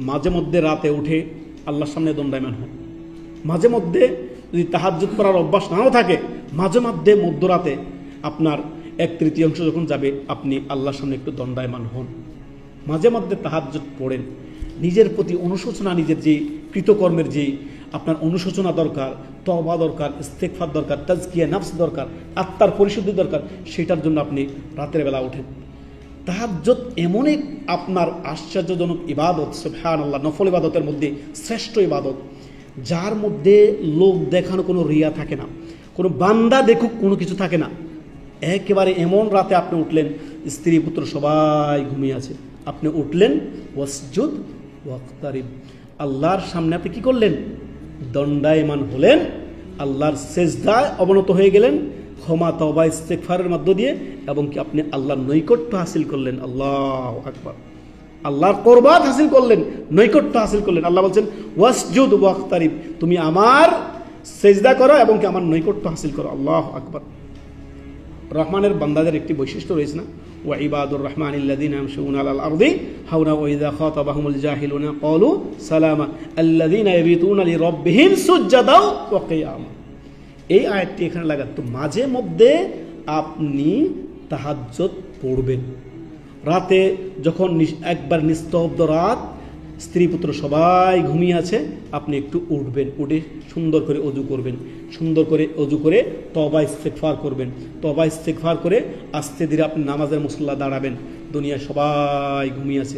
মাঝে মধ্যে রাতে উঠে আল্লাহর সামনে দণ্ডায়মান হন। মাঝে মধ্যে যদি তাহাজ্জুদ পড়ার অভ্যাস নাও থাকে, মাঝে মধ্যে মধ্যরাতে আপনার 1/3 যখন যাবে আপনি আল্লাহর সামনে একটু দণ্ডায়মান হন। মাঝে মধ্যে তাহাজ্জুদ পড়েন। নিজের প্রতি অনুশোচনা, নিজের যে কৃতকর্মের যে আপনার অনুশোচনা দরকার, তওবা দরকার, ইস্তেগফার দরকার, তাজকিয়া নফস দরকার, আত্মার পরিশুদ্ধি দরকার, সেটার জন্য আপনি রাতের বেলা ওঠেন। তাহাজ্জুদ এমন এক আপনার আশ্চর্যজনক ইবাদত, সুবহানাল্লাহ, নফল ইবাদতের মধ্যে শ্রেষ্ঠ ইবাদত, যার মধ্যে লোক দেখানো কোনো রিয়া থাকে না, কোনো বান্দা দেখুক কোনো কিছু থাকে না। একেবারে এমন রাতে আপনি উঠলেন, স্ত্রী পুত্র সবাই ঘুমিয়ে আছে, আপনি উঠলেন, ওয়াসজুদ ওয়াক্তারিব, আল্লাহর সামনে আপনি কি করলেন? দণ্ডায়মান হলেন, আল্লাহর সেজদায় অবনত হয়ে গেলেন, ক্ষমা তওবা ইস্তেগফারের মধ্য দিয়ে, এবং কি আপনি আল্লাহর নৈকট্য হাসিল করলেন। আল্লাহু আকবার, আল্লাহর কুরবাত হাসিল করলেন, নৈকট্য হাসিল করলেন। আল্লাহ বলছেন ওয়াসজুদ ওয়াক্তারিব, তুমি আমার সেজদা করো এবং কি আমার নৈকট্য হাসিল করো। আল্লাহু আকবার। রহমানের বান্দাদের একটি বৈশিষ্ট্য রয়েছে না, ওয়া ইবাদুর রহমানিল্লাযীনা ইয়ামশুনা আলাল আরদি হাওনা ওয়া ইযা খাতাবাহুমুল জাহিলুনা ক্বালু সালামা আল্লাযীনা ইয়াবিতুনা লিরাব্বিহিম সুজদাও ওয়া কিয়ামা। এই আয়াতটি এখানে লাগাত। তো মাঝে মধ্যে আপনি তাহাজ্জুদ পড়বেন। রাতে যখন একবার নিস্তব্ধ রাত, স্ত্রী পুত্র সবাই ঘুমিয়ে আছে, আপনি একটু উঠবেন, উঠে সুন্দর করে অজু করবেন, সুন্দর করে অজু করে তওবা ইস্তেগফার করবেন, তওবা ইস্তেগফার করে আস্তে ধীরে আপনি নামাজের মুসল্লা দাঁড়াবেন। দুনিয়ায় সবাই ঘুমিয়ে আছে,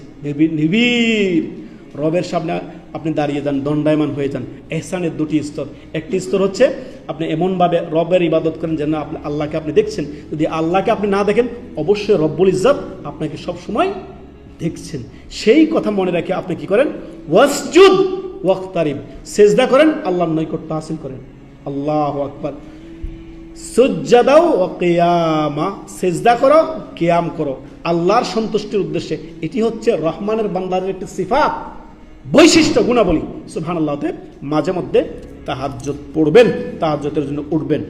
নিবিড় রবের সামনে আপনি দাঁড়িয়ে যান, দণ্ডায়মান হয়ে যান। ইহসানের দুটি স্তর। একটি স্তর হচ্ছে আপনি এমনভাবে রবের ইবাদত করেন যেন আপনি আল্লাহকে আপনি দেখছেন। যদি আল্লাহকে আপনি না দেখেন, অবশ্যই রব্বুল ইজ্জত আপনাকে সব সময় দেখছেন। সেই কথা মনে রেখে আপনি কি করেন? ওয়াসজুদ ওয়াক্তারিব, সেজদা করেন, আল্লাহর নৈকট্য হাসিল করেন। আল্লাহু আকবার। সুজদাও ওয়া কিয়ামা, সেজদা করো, কিয়াম করো আল্লাহর সন্তুষ্টির উদ্দেশ্যে। এটি হচ্ছে রহমানের বান্দাদের একটি সিফাত, বৈশিষ্ট্য, গুণাবলী। সুবহানাল্লাহ। মাঝে মধ্যে তাহাজ্জুদ পড়বেন, তাহাজ্জুদের জন্য উঠবেন।